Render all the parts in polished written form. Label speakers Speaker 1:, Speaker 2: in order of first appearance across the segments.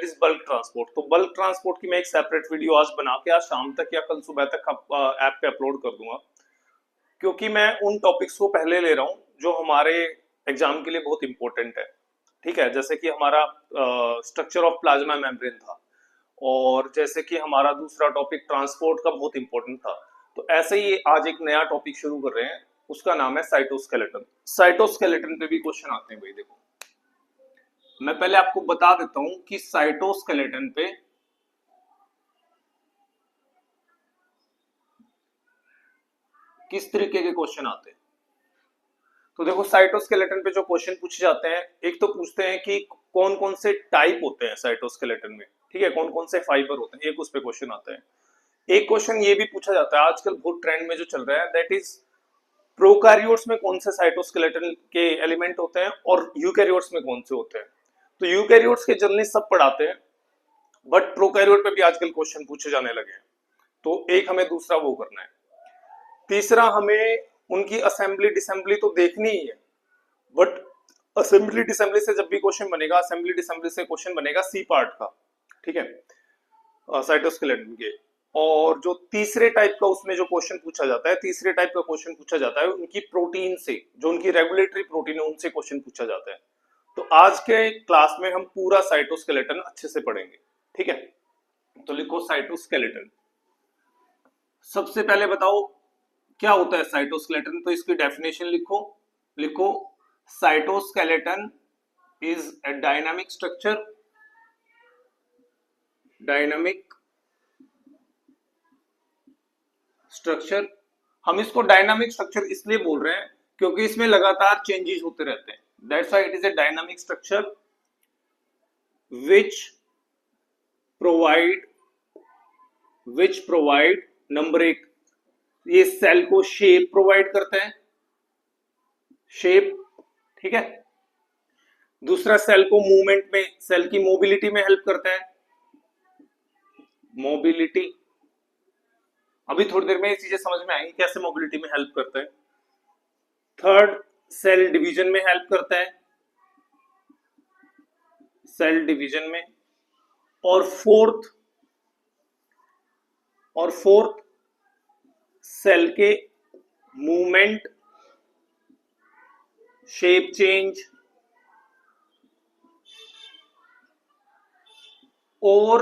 Speaker 1: That is bulk transport. तो bulk transport की मैं एक सेपरेट वीडियो आज बना के आज शाम तक या कल सुबह तक ऐप पे अपलोड कर दूंगा, क्योंकि मैं उन टॉपिक्स को पहले ले रहा हूँ जो हमारे एग्जाम के लिए बहुत इंपॉर्टेंट है। ठीक है, जैसे कि हमारा स्ट्रक्चर ऑफ प्लाज्मा मेम्ब्रेन था, और जैसे कि हमारा दूसरा टॉपिक ट्रांसपोर्ट का बहुत इंपॉर्टेंट था। तो ऐसे ही आज एक नया टॉपिक शुरू कर रहे हैं, उसका नाम है साइटोस्केलेटन। साइटोस्केलेटन पे भी क्वेश्चन आते हैं भाई। देखो, मैं पहले आपको बता देता हूं कि साइटोस्केलेटन पे किस तरीके के क्वेश्चन आते हैं। तो देखो, साइटोस्केलेटन पे जो क्वेश्चन पूछे जाते हैं, एक तो पूछते हैं कि कौन कौन से टाइप होते हैं साइटोस्केलेटन में, ठीक है, कौन कौन से फाइबर होते हैं, एक उस पे क्वेश्चन आता है। एक क्वेश्चन ये भी पूछा जाता है आजकल बहुत ट्रेंड में जो चल रहा है, दैट इज प्रोकैरियोट्स में कौन से साइटोस्केलेटन के एलिमेंट होते हैं और यूकैरियोट्स में कौन से होते हैं। तो यूकैरियोट्स के जनरली सब पढ़ाते हैं, बट प्रोकैरियोट पे भी आजकल क्वेश्चन पूछे जाने लगे हैं। तो एक हमें दूसरा वो करना है। तीसरा, हमें उनकी असेंबली डिसेंबली तो देखनी ही है, बट असेंबली डिसेंबली से जब भी क्वेश्चन बनेगा, असेंबली डिसेंबली से क्वेश्चन बनेगा सी पार्ट का, ठीक है, साइटोस्केलेटन के। और जो तीसरे टाइप का उसमें जो क्वेश्चन पूछा जाता है, तीसरे टाइप का क्वेश्चन पूछा जाता है उनकी प्रोटीन से, जो उनकी रेगुलेटरी प्रोटीन है उनसे क्वेश्चन पूछा जाता है। तो आज के क्लास में हम पूरा साइटोस्केलेटन अच्छे से पढ़ेंगे, ठीक है। तो लिखो साइटोस्केलेटन। सबसे पहले बताओ क्या होता है साइटोस्केलेटन, तो इसकी डेफिनेशन लिखो। लिखो, cytoskeleton is a dynamic structure, dynamic structure. हम इसको डायनामिक स्ट्रक्चर इसलिए बोल रहे हैं क्योंकि इसमें लगातार चेंजेस होते रहते हैं। That's why it is a dynamic structure which provide number एक, ये सेल को शेप प्रोवाइड करता है, शेप, ठीक है। दूसरा, सेल को मूवमेंट में, सेल की मोबिलिटी में हेल्प करता है, मोबिलिटी। अभी थोड़ी देर में ये चीजें समझ में आएंगी कैसे मोबिलिटी में हेल्प करता है। थर्ड, सेल डिवीजन में हेल्प करता है, सेल डिवीजन में। और फोर्थ सेल के मूवमेंट, शेप चेंज, और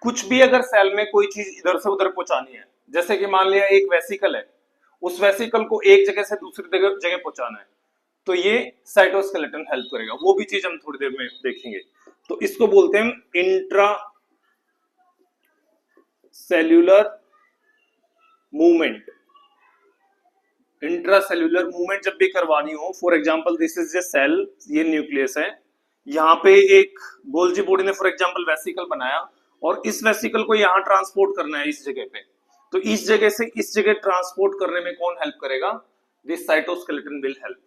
Speaker 1: कुछ भी अगर सेल में कोई चीज इधर से उधर पहुंचानी है, जैसे कि मान लिया एक वेसिकल है, उस वेसिकल को एक जगह से दूसरी जगह पहुंचाना है, तो ये साइटोस्केलेटन हेल्प करेगा। वो भी चीज हम थोड़ी देर में देखेंगे। तो इसको बोलते हैं intra cellular movement. Intra cellular movement जब भी करवानी हो, for example this is a cell, ये न्यूक्लियस है, यहाँ पे एक गोल्जी बॉडी ने फॉर एग्जांपल वेसिकल बनाया, और इस वेसिकल को यहाँ ट्रांसपोर्ट करना है इस जगह पे। तो इस जगह से इस जगह ट्रांसपोर्ट करने में कौन हेल्प करेगा? दिस साइटोस्केलेटन विल हेल्प,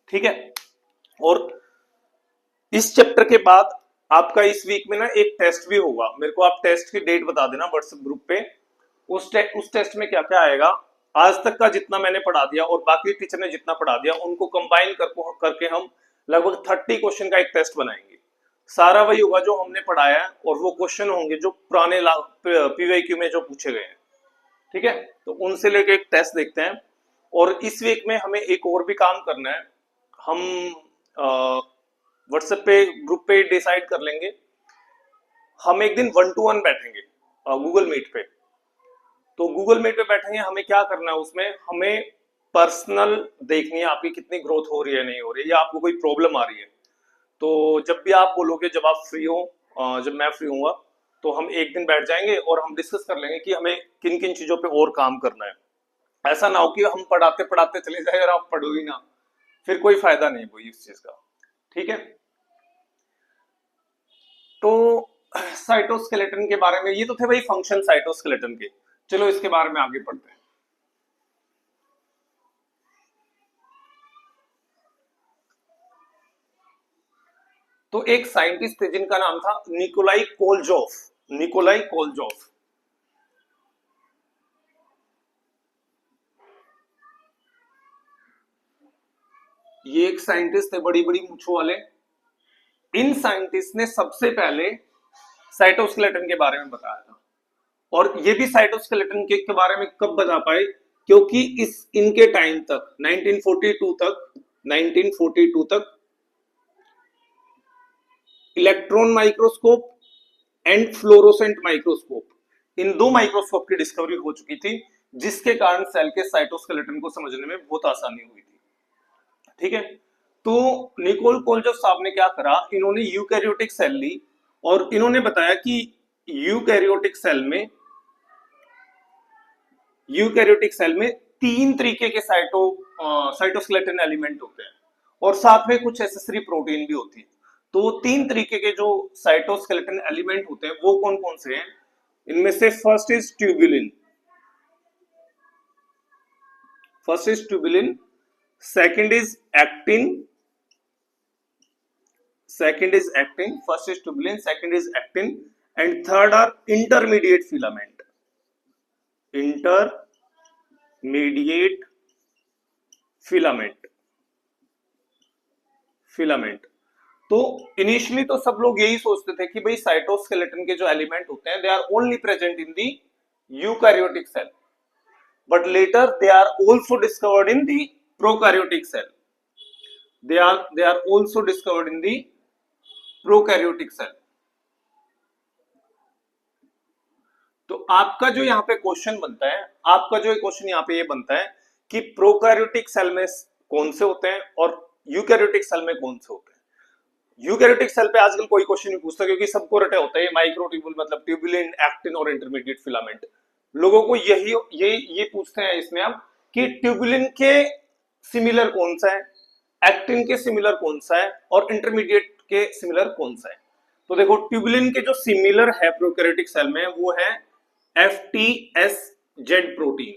Speaker 1: ठीक है। और इस चैप्टर के बाद आपका इस वीक में ना एक टेस्ट भी होगा, मेरे को आप टेस्ट की डेट बता देना व्हाट्सएप ग्रुप पे। उस टेस्ट में क्या क्या आएगा, आज तक का जितना मैंने पढ़ा दिया और बाकी टीचर ने जितना पढ़ा दिया, उनको कंबाइन करके हम लगभग 30 क्वेश्चन का एक टेस्ट बनाएंगे। सारा वही होगा जो हमने पढ़ाया है, और वो क्वेश्चन होंगे जो पुराने पीवाईक्यू में जो पूछे गए हैं, ठीक है। तो उनसे लेके एक टेस्ट देखते हैं। और इस वीक में हमें एक और भी काम करना है, हम व्हाट्सएप पे ग्रुप पे डिसाइड कर लेंगे, हम एक दिन 1 to 1 बैठेंगे गूगल मीट पे। तो गूगल मीट पे बैठेंगे, हमें क्या करना है उसमें, हमें पर्सनल देखनी है आपकी कितनी ग्रोथ हो रही है नहीं हो रही है, या आपको कोई प्रॉब्लम आ रही है। तो जब भी आप बोलोगे, जब आप फ्री हो, जब मैं फ्री हूँगा, तो हम एक दिन बैठ जाएंगे और हम डिस्कस कर लेंगे कि हमें किन किन चीजों पे और काम करना है। ऐसा ना हो कि हम पढ़ाते पढ़ाते चले जाए और आप पढ़ो ही ना, फिर कोई फायदा नहीं कोई इस चीज का, ठीक है। तो साइटोस्केलेटन के बारे में ये तो थे भाई फंक्शन साइटोस्केलेटन के। चलो इसके बारे में आगे पढ़ते हैं। तो एक साइंटिस्ट थे जिनका नाम था निकोलाई कोलजॉफ, निकोलाई कोलजॉफ। ये एक साइंटिस्ट थे बड़ी बड़ी मूंछों वाले। इन साइंटिस्ट ने सबसे पहले साइटोस्केलेटन के बारे में बताया था। और ये भी साइटोस्केलेटन के बारे में कब बता पाए, क्योंकि इनके टाइम तक 1942 तक electron microscope and fluorescent microscope, इन दो माइक्रोस्कोप की डिस्कवरी हो चुकी थी, जिसके कारण सेल के साइटोस्केलेटन को समझने में बहुत आसानी हुई थी। ठीक है, तो निकोल कोलजफ साहब ने क्या करा, इन्होंने यूकैरियोटिक सेल ली और इन्होंने बताया कि यूकैरियोटिक सेल में तीन तरीके के साइटोस्केलेटन एलिमेंट होते हैं और साथ में कुछ एसेसरी प्रोटीन भी होती है। तो तीन तरीके के जो साइटोस्केलेटन एलिमेंट होते हैं वो कौन कौन से हैं, इनमें से first is tubulin, second is actin, and third are intermediate filament. तो इनिशियली तो सब लोग यही सोचते थे कि भाई साइटोस्केलेटन के जो एलिमेंट होते हैं they are only present in the eukaryotic cell, but later they are also discovered in the prokaryotic cell. They are also discovered in the prokaryotic cell. तो आपका जो यहाँ पे क्वेश्चन बनता है, आपका जो क्वेश्चन यहाँ पे ये बनता है कि प्रोकैरियोटिक सेल में कौन से होते हैं और यूकैरियोटिक सेल में कौन से होते हैं। यूकैरियोटिक सेल पे आजकल कोई क्वेश्चन नहीं पूछता, क्योंकि सबको रटे होता है माइक्रोट्यूबुल मतलब ट्यूबुलिन, एक्टिन और इंटरमीडिएट फिलामेंट। लोगों को ये पूछते हैं इसमें अब कि ट्यूबुलिन के सिमिलर कौन सा है, एक्टिन के सिमिलर कौन सा है और इंटरमीडिएट के सिमिलर कौन सा है। तो देखो ट्यूबुलिन के जो सिमिलर है प्रोकैरियोटिक सेल में वो है FTSZ प्रोटीन,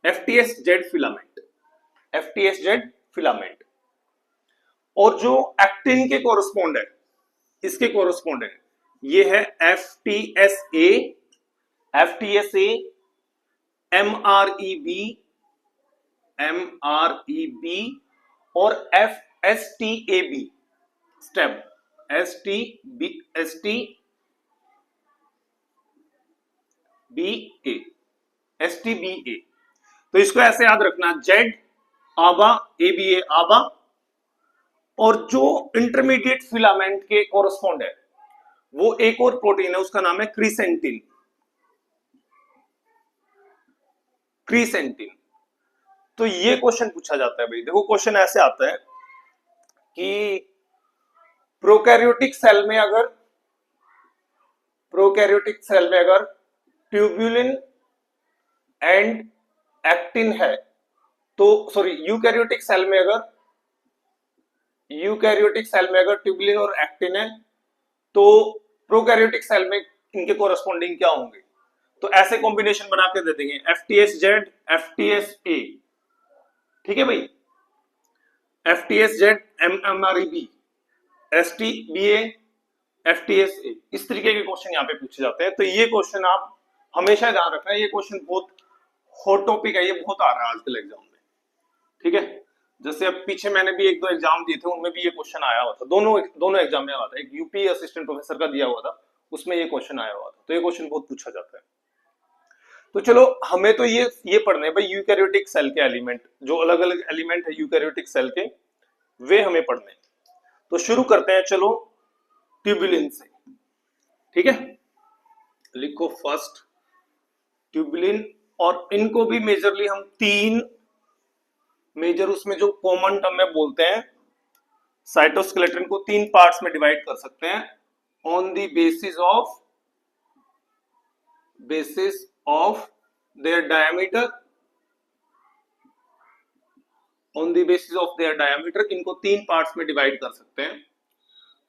Speaker 1: FTSZ फिलामेंट। और जो एक्टिन के कोरस्पॉन्ड है, इसके कोरस्पॉन्ड है, ये है FTSA, MREB और STAB, STBA। तो इसको ऐसे याद रखना, जेड आबा, ABA आबा, और जो इंटरमीडिएट फिलामेंट के कोरस्पॉन्ड है वो एक और प्रोटीन है, उसका नाम है क्रीसेंटिन। तो ये क्वेश्चन पूछा जाता है भाई, देखो क्वेश्चन ऐसे आता है कि प्रोकैरियोटिक सेल में अगर ट्यूबुलिन एंड एक्टिन है, तो सॉरी यूकैरियोटिक सेल में अगर ट्यूबुलिन और एक्टिन है, तो प्रोकैरियोटिक सेल में इनके कोरस्पॉन्डिंग क्या होंगे। तो ऐसे कॉम्बिनेशन बना के दे देंगे FTSZ, FTSA, ठीक है भाई, FTSZ, MREB, STBA, FTSA, इस तरीके के क्वेश्चन यहाँ पे पूछे जाते हैं। तो ये क्वेश्चन आप हमेशा ध्यान रखना, ये क्वेश्चन बहुत हॉट टॉपिक है, ये बहुत आ रहा है आजकल एग्जाम में। ठीक है, जैसे अब पीछे मैंने भी एक दो एग्जाम दिए थे, उनमें भी ये क्वेश्चन आया हुआ था, दोनों एग्जाम में आया था। एक यूपी असिस्टेंट प्रोफेसर का दिया हुआ था, उसमें ये क्वेश्चन आया हुआ था। तो ये क्वेश्चन बहुत पूछा जाता है। तो चलो हमें तो ये पढ़ने हैं भाई, यूकैरियोटिक सेल के एलिमेंट, जो अलग अलग एलिमेंट है यूकैरियोटिक सेल के, वे हमें पढ़ने हैं। तो शुरू करते हैं चलो ट्यूबुलिन से। ठीक है, लिखो फर्स्ट ट्यूबुलिन, और इनको भी मेजरली हम तीन मेजर उसमें जो कॉमन टर्म में बोलते हैं, साइटोस्केलेटन को तीन पार्ट्स में डिवाइड कर सकते हैं on the basis of their diameter, इनको तीन पार्ट्स में डिवाइड कर सकते हैं।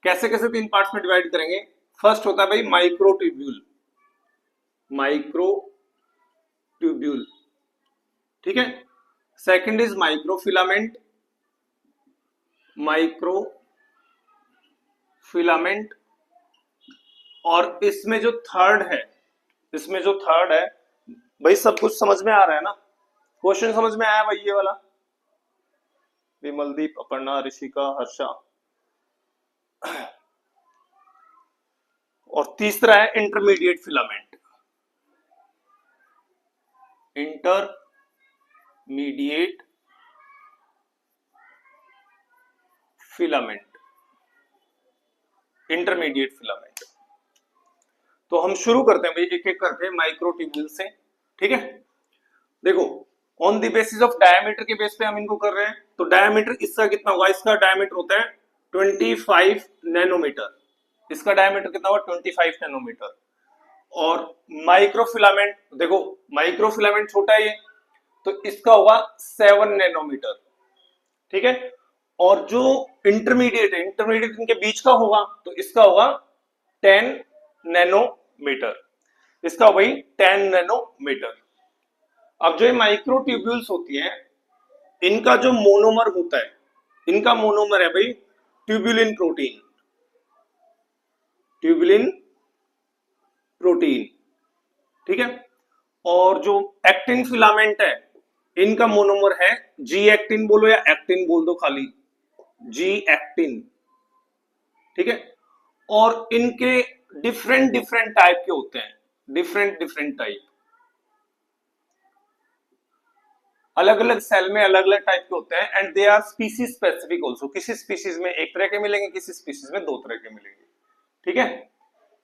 Speaker 1: कैसे कैसे तीन पार्ट्स में डिवाइड करेंगे, फर्स्ट होता है भाई माइक्रोट्यूब्यूल, ठीक है, सेकंड इज माइक्रोफिलामेंट, और इसमें जो थर्ड है भाई, सब कुछ समझ में आ रहा है ना, क्वेश्चन समझ में आया भाई ये वाला, विमलदीप, अपर्णा, ऋषिका, हर्षा, और तीसरा है intermediate filament. Intermediate filament, intermediate filament. तो हम शुरू करते हैं भाई एक एक करके माइक्रोट्यूब्यूल से, ठीक है। देखो, on the basis of diameter के बेस पे हम इनको कर रहे हैं। तो डायमीटर इसका कितना होगा, इसका डायमीटर होता है 25 नैनोमीटर। इसका डायमीटर कितना होगा, 25 नैनोमीटर। और माइक्रोफिलामेंट, देखो माइक्रोफिलामेंट छोटा है ये, तो इसका होगा 7 नैनोमीटर, ठीक है। और जो इंटरमीडिएट है, इंटरमीडिएट इनके बीच का होगा, तो इसका होगा 10 नैनोमीटर। इसका हो भाई 10 नैनोमीटर। अब जो ये माइक्रोट्यूब्यूल्स होती हैं, इनका जो मोनोमर होता है, इनका मोनोमर है भाई ट्यूबुलिन प्रोटीन, ट्यूबुलिन प्रोटीन, ठीक है। और जो एक्टिन फिलामेंट है, इनका मोनोमर है जी एक्टिन बोलो या एक्टिन बोल दो खाली, जी एक्टिन, ठीक है। और इनके डिफरेंट डिफरेंट टाइप के होते हैं, डिफरेंट डिफरेंट टाइप, अलग अलग सेल में अलग अलग टाइप के होते हैं। And they are species specific also, किसी स्पीसीज में एक तरह के मिलेंगे, किसी स्पीसीज में दो तरह के मिलेंगे, ठीक है।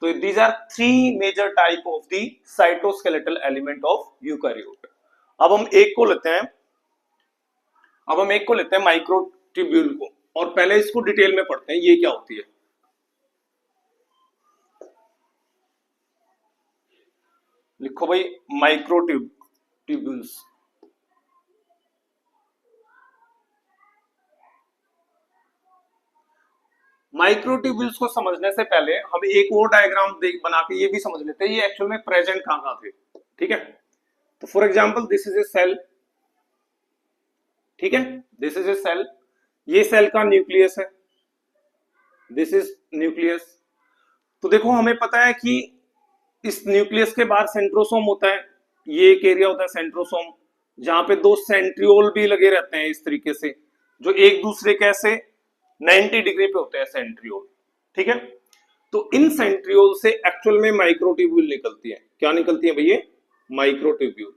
Speaker 1: तो these are three major type of the cytoskeletal element of eukaryote. अब हम एक को लेते हैं, अब हम एक को लेते हैं माइक्रोट्यूब्यूल को, और पहले इसको डिटेल में पढ़ते हैं ये क्या होती है। लिखो भाई माइक्रोट्यूब्यूल्स। माइक्रोट्यूब्यूल्स को समझने से पहले हम एक और डायग्राम बना के ये भी समझ लेते हैं ये एक्चुअल में प्रेजेंट कहां थे, ठीक है। तो for example this is a cell, ठीक है, दिस इज ए सेल, ये सेल का न्यूक्लियस है, दिस इज न्यूक्लियस। तो देखो हमें पता है कि इस न्यूक्लियस के बाहर सेंट्रोसोम होता है, ये एक एरिया होता है सेंट्रोसोम, जहां पे दो सेंट्रियोल भी लगे रहते हैं इस तरीके से, जो एक दूसरे के ऐसे 90 डिग्री पे होते हैं सेंट्रियोल, ठीक है। तो इन सेंट्रियोल से एक्चुअल में माइक्रोट्यूब्यूल निकलती है। क्या निकलती है भैया, माइक्रोट्यूब्यूल।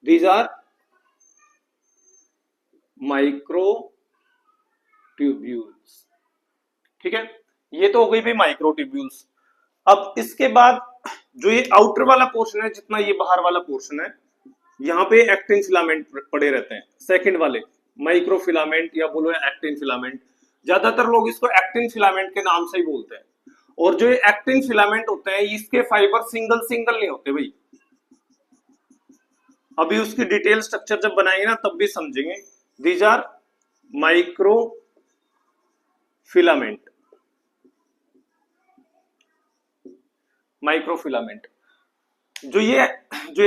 Speaker 1: दीज आर माइक्रोट्यूब्यूल्स, ठीक है। ये तो हो गई भाई माइक्रोट्यूब्यूल्स। अब इसके बाद जो ये आउटर वाला पोर्शन है, जितना ये बाहर वाला पोर्शन है, यहाँ पे एक्टिन फिलामेंट पड़े रहते हैं, सेकंड वाले माइक्रोफिलामेंट या बोलो एक्टिन फिलामेंट। ज्यादातर लोग इसको एक्टिन फिलामेंट के नाम से ही बोलते हैं। और जो ये एक्टिन फिलामेंट होते हैं, इसके फाइबर सिंगल सिंगल नहीं होते भाई, अभी उसकी डिटेल स्ट्रक्चर जब बनाएंगे ना तब भी समझेंगे। These are micro filament, microfilament. जो ये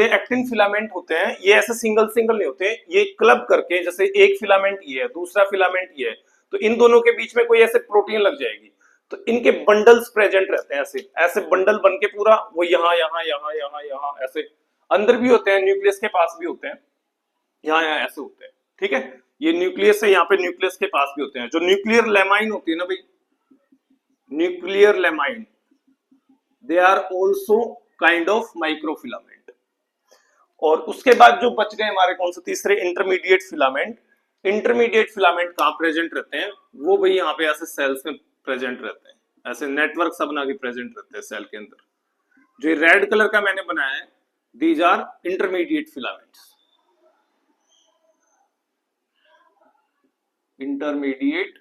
Speaker 1: एक्टिन फिलामेंट होते हैं, ये ऐसे सिंगल सिंगल नहीं होते, ये क्लब करके, जैसे एक फिलामेंट ये है, दूसरा फिलामेंट ये है, तो इन दोनों के बीच में कोई ऐसे प्रोटीन लग जाएगी, तो इनके बंडल्स प्रेजेंट रहते हैं, ऐसे ऐसे बंडल बन के पूरा वो यहाँ यहाँ यहाँ यहाँ यहाँ ऐसे अंदर भी होते हैं, न्यूक्लियस के पास भी होते हैं, यहाँ यहाँ ऐसे होते हैं, ठीक है। ये न्यूक्लियस है, यहाँ पे न्यूक्लियस के पास भी होते हैं। जो न्यूक्लियर लेमाइन होती है ना भाई, nuclear lamins, they are also kind of microfilament. और उसके बाद जो बच गए हमारे कौन से तीसरे, इंटरमीडिएट फिलामेंट। इंटरमीडिएट फिलामेंट कहां प्रेजेंट रहते हैं, वो भाई यहाँ पे ऐसे सेल्स में प्रेजेंट रहते हैं, ऐसे नेटवर्क सब बना के प्रेजेंट रहते हैं सेल के अंदर। जो ये रेड कलर का मैंने बनाया है, these are intermediate filaments, intermediate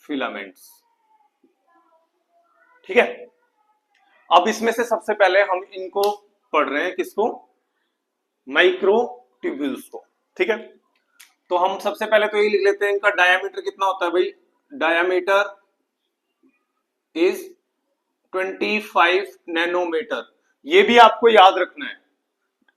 Speaker 1: filaments, ठीक है। अब इसमें से सबसे पहले हम इनको पढ़ रहे हैं, किसको, माइक्रोट्यूब्यूल्स को, ठीक है। तो हम सबसे पहले तो ये लिख लेते हैं, इनका डायामीटर कितना होता है भाई, डायामीटर इज 25 नैनोमीटर। ये भी आपको याद रखना है,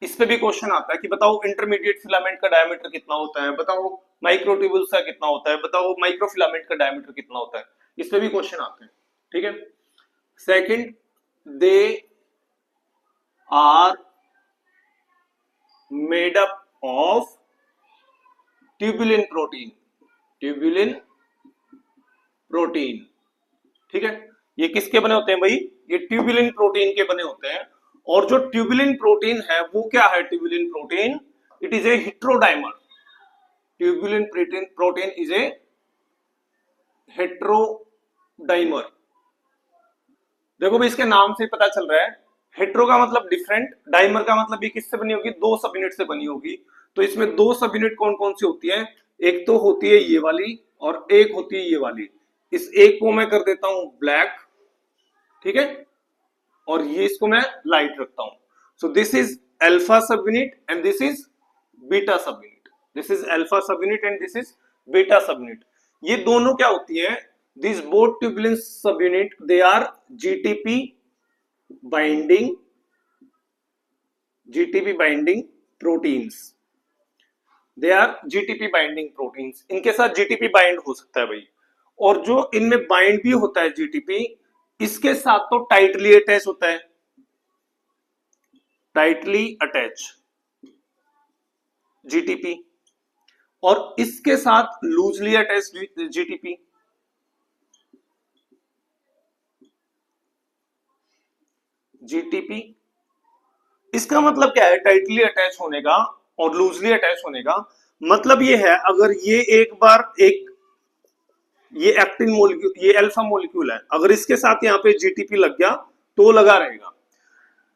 Speaker 1: इस पे भी क्वेश्चन आता है कि बताओ इंटरमीडिएट फिलामेंट का डायमीटर कितना होता है, बताओ माइक्रोट्यूब्यूल्स का कितना होता है, बताओ माइक्रोफिलामेंट का डायमीटर कितना होता है, इस पे भी क्वेश्चन आते हैं, ठीक है। Second, they are made up of tubulin protein, tubulin protein, ठीक है। ये किसके बने होते हैं भाई? ये ट्यूबुलिन प्रोटीन के बने होते हैं। और जो ट्यूबुलिन प्रोटीन है वो क्या है? Tubulin protein it is a heterodimer. Tubulin protein is a heterodimer. देखो भाई इसके नाम से पता चल रहा है, हेट्रो का मतलब डिफरेंट, डाइमर का मतलब ये किससे बनी होगी? दो सब यूनिट से बनी होगी। तो इसमें दो सब यूनिट कौन कौन सी होती है? एक तो होती है ये वाली और एक होती है ये वाली। इस एक को मैं कर देता हूं ब्लैक, ठीक है, और ये इसको मैं लाइट रखता हूं। So this is alpha sub unit and this is beta sub unit. This is alpha sub unit and this is beta sub unit. ये दोनों क्या होती है? This both tubulin sub unit they are GTP binding, GTP binding proteins. They are GTP binding proteins. इनके साथ GTP bind हो सकता है भाई। और जो इनमें बाइंड भी होता है जीटीपी, इसके साथ तो टाइटली अटैच होता है, टाइटली अटैच जीटीपी, और इसके साथ लूजली अटैच जीटीपी। जीटीपी इसका मतलब क्या है टाइटली अटैच होने का और लूजली अटैच होने का? मतलब ये है, अगर ये एक बार एक ये एक्टिन मोलिक्यूल, ये अल्फा मोलिक्यूल है, अगर इसके साथ यहाँ पे जीटीपी लग गया तो लगा रहेगा।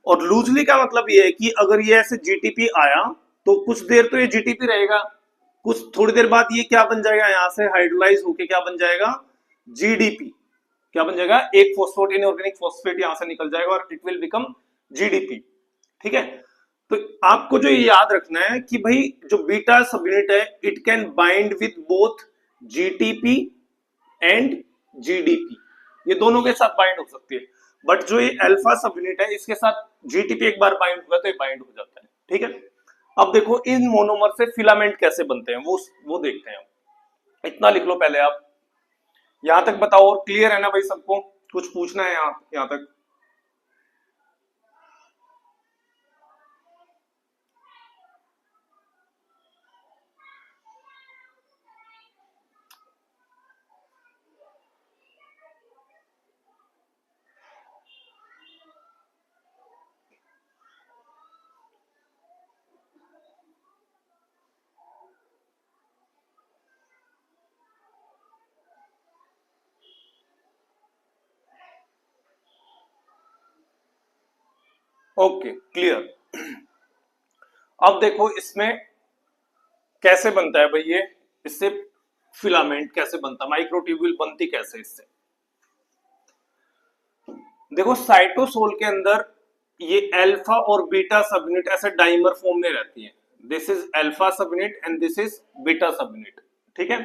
Speaker 1: और लूजली का मतलब ये है कि अगर ये ऐसे जीटीपी आया तो कुछ देर तो ये जीटीपी रहेगा, कुछ थोड़ी देर बाद ये क्या बन जाएगा? यहां से हाइड्रोलाइज होके क्या बन जाएगा? जीडीपी। क्या बन जाएगा? एक फॉस्फेट, इनऑर्गेनिक फॉस्फेट यहां से निकल जाएगा और इट विल बिकम जीडीपी, ठीक है। तो आपको जो ये याद रखना है कि भाई जो बीटा सब यूनिट है it can bind with both GTP and GDP, ये दोनों के साथ बाइंड हो सकती है। बट जो ये अल्फा सब यूनिट है इसके साथ जीटीपी एक बार बाइंड हुआ तो ये बाइंड हो जाता है, ठीक है। अब देखो इन मोनोमर से फिलामेंट कैसे बनते हैं वो देखते हैं। इतना लिख लो पहले आप, यहां तक बताओ। और क्लियर है ना भाई सबको? कुछ पूछना है यहां तक? Okay clear. अब देखो इसमें कैसे बनता है भाई ये, इससे फिलामेंट कैसे बनता है, माइक्रोट्यूब्यूल बनती कैसे इससे? देखो साइटोसोल के अंदर ये अल्फा और बीटा सब यूनिट ऐसे डाइमर फॉर्म में रहती है। This is alpha sub unit and this is beta sub unit, ठीक है।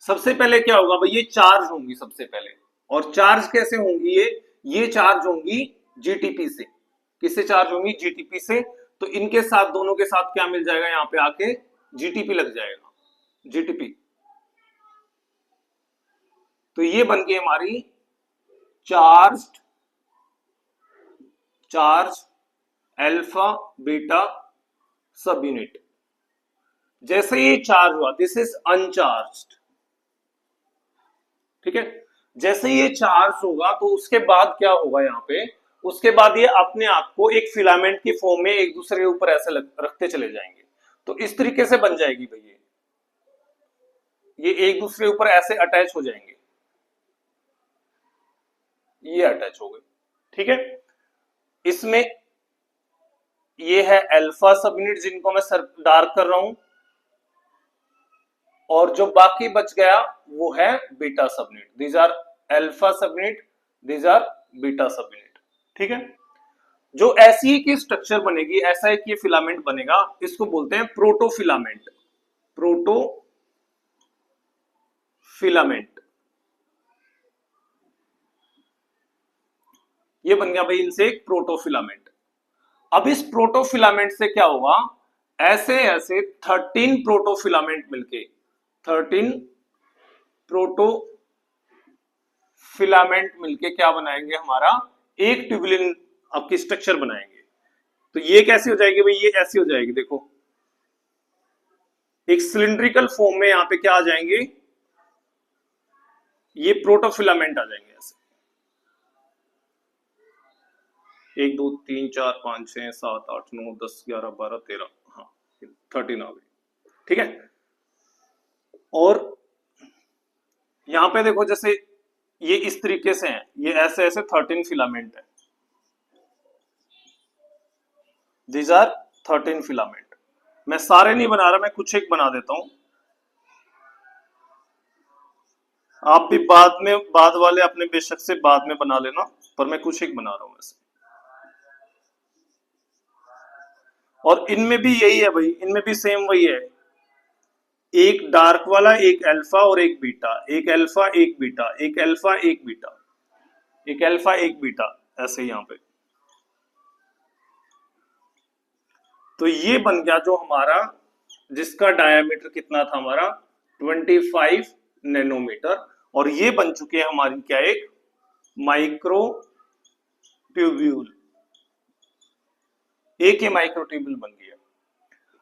Speaker 1: सबसे पहले क्या होगा भाई? ये चार्ज होंगी सबसे पहले। और चार्ज कैसे होंगी? ये चार्ज होंगी जीटीपी से। किससे चार्ज होंगी? जीटीपी से। तो इनके साथ, दोनों के साथ क्या मिल जाएगा? यहाँ पे आके जीटीपी लग जाएगा, जीटीपी। तो ये बन गई हमारी charged, charge alpha beta sub unit. जैसे ये चार्ज हुआ, दिस इज अनचार्ज्ड, ठीक है। जैसे ये चार्ज होगा तो उसके बाद क्या होगा? यहाँ पे उसके बाद ये अपने आप को एक फिलामेंट की फॉर्म में एक दूसरे के ऊपर ऐसे रखते चले जाएंगे। तो इस तरीके से बन जाएगी भाई ये एक दूसरे के ऊपर ऐसे अटैच हो जाएंगे, ये अटैच हो गए, ठीक है। इसमें ये है अल्फा सब यूनिट जिनको मैं डार्क कर रहा हूं, और जो बाकी बच गया वो है beta sub unit. These are alpha sub unit, these are beta sub unit, ठीक है। जो ऐसी की स्ट्रक्चर बनेगी, ऐसा एक ये फिलामेंट बनेगा, इसको बोलते हैं प्रोटोफिलामेंट। प्रोटोफिलामेंट, ये बन गया भाई इनसे एक प्रोटोफिलामेंट। अब इस प्रोटोफिलामेंट से क्या होगा? ऐसे ऐसे 13 प्रोटोफिलामेंट मिलके, 13 प्रोटोफिलामेंट मिलके क्या बनाएंगे? हमारा एक ट्यूबुलिन आपकी स्ट्रक्चर बनाएंगे। तो ये कैसी हो जाएगी भाई? ये ऐसी हो जाएगी, देखो एक सिलिंड्रिकल फॉर्म में यहां पे क्या आ जाएंगे, ये प्रोटोफिलामेंट आ जाएंगे ऐसे। 1 2 3 4 5 6 7 8 9 10 11 12 13, हाँ 13 आ गई, ठीक है। और यहां पे देखो जैसे ये इस तरीके से है, ये ऐसे ऐसे 13 फिलामेंट है, दीज आर 13 फिलामेंट। मैं सारे नहीं बना रहा, मैं कुछ एक बना देता हूं, आप भी बाद वाले अपने बेशक से बाद में बना लेना, पर मैं कुछ एक बना रहा हूं ऐसे। और इनमें भी यही है भाई, इनमें भी सेम वही है, एक डार्क वाला, एक अल्फा और एक बीटा, एक अल्फा एक बीटा, एक अल्फा एक बीटा, एक अल्फा एक बीटा, ऐसे यहां पे। तो ये बन गया जो हमारा, जिसका डायमीटर कितना था हमारा 25 नैनोमीटर, और ये बन चुके हैं हमारी क्या, एक माइक्रो ट्यूब्यूल, एक ये माइक्रो ट्यूब्यूल बन गया।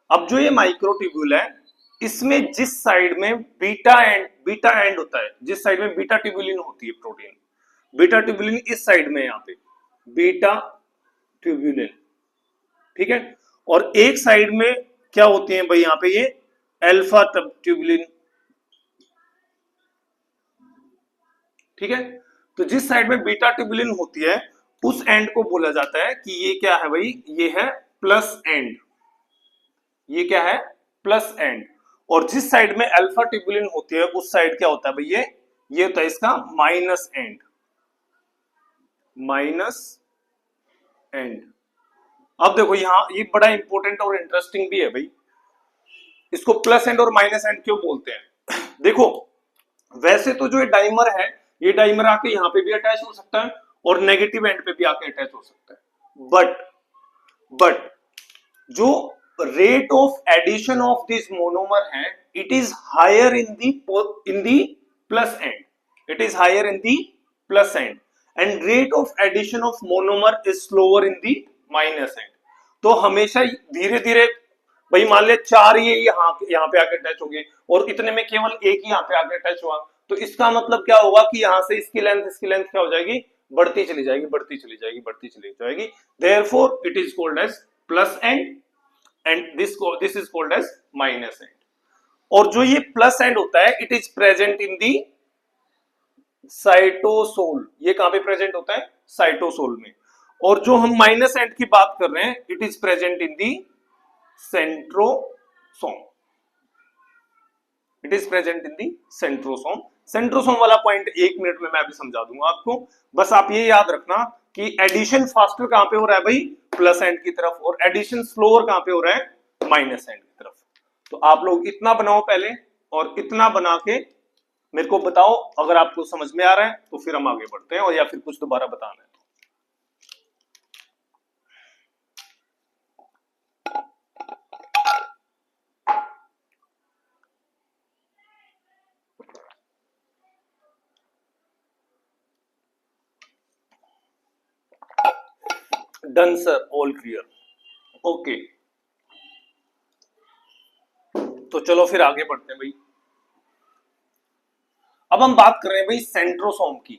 Speaker 1: अब जो ये माइक्रो ट्यूब्यूल है, इसमें जिस साइड में बीटा एंड होता है, जिस साइड में बीटा ट्यूब्यूलिन होती है प्रोटीन, बीटा ट्यूब्यूलिन इस साइड में, यहां पे बीटा ट्यूब्यूलिन, ठीक है। और एक साइड में क्या होती है भाई, यहां पे ये अल्फा ट्यूब्यूलिन, ठीक है। तो जिस साइड में बीटा ट्यूब्यूलिन होती है, उस एंड को बोला जाता है कि ये क्या है भाई, ये है प्लस एंड, ये क्या है प्लस एंड। और जिस साइड में अल्फा ट्यूब्यूलिन होती है, उस साइड क्या होता है भाई, ये होता है इसका माइनस एंड, माइनस एंड। अब देखो यहां ये बड़ा इंपॉर्टेंट और इंटरेस्टिंग भी है भाई, इसको प्लस एंड और माइनस एंड क्यों बोलते हैं। देखो वैसे तो जो ये डाइमर है, ये डाइमर आके यहां पे भी अटैच हो सकता है और नेगेटिव एंड पे भी आके अटैच हो सकता है, बट जो rate of addition of this monomer है, it is higher in the plus end, it is higher in the plus end, and rate of addition of monomer is slower in the minus end. तो हमेशा धीरे धीरे भाई, मान ले 4 ये यहाँ पे आके अटैच हो गए और इतने में केवल एक ही यहाँ पे आके अटैच हुआ, तो इसका मतलब क्या होगा कि यहां से इसकी लेंथ क्या हो जाएगी, बढ़ती चली जाएगी, बढ़ती चली जाएगी, बढ़ती चली जाएगी। Therefore it is called as plus end, and this is called as minus end. और जो ये प्लस एंड होता है, it is present in the cytosol, ये कहां पे प्रेजेंट होता है, साइटोसोल में। और जो हम माइनस एंड की बात कर रहे हैं, it is present in the centrosome, it is present in the centrosome. Centrosome वाला पॉइंट 1 मिनट में मैं अभी समझा दूंगा आपको, बस आप ये याद रखना कि एडिशन फास्टर कहां पे हो रहा है भाई, प्लस एंड की तरफ, और एडिशन स्लोअर कहां पे हो रहा है, माइनस एंड की तरफ। तो आप लोग इतना बनाओ पहले, और इतना बना के मेरे को बताओ, अगर आपको समझ में आ रहा है तो फिर हम आगे बढ़ते हैं, और या फिर कुछ दोबारा बताना है। Done sir, all clear, okay. तो चलो फिर आगे बढ़ते हैं भाई। अब हम बात कर रहे हैं भाई सेंट्रोसोम की,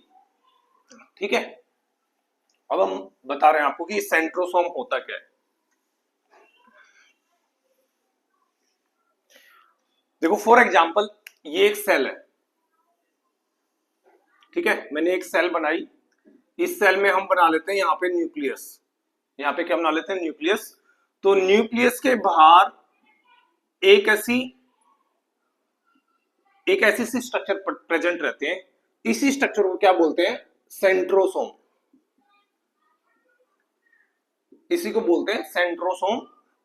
Speaker 1: ठीक है। अब हम बता रहे हैं आपको कि सेंट्रोसोम होता क्या है। देखो फॉर एग्जांपल, ये एक सेल है, ठीक है, मैंने एक सेल बनाई, इस सेल में हम बना लेते हैं यहाँ पे न्यूक्लियस, यहाँ पे क्या बना लेते हैं, न्यूक्लियस। तो न्यूक्लियस के बाहर एक ऐसी सी स्ट्रक्चर प्रेजेंट रहते हैं, इसी स्ट्रक्चर को क्या बोलते हैं, सेंट्रोसोम, इसी को बोलते हैं सेंट्रोसोम।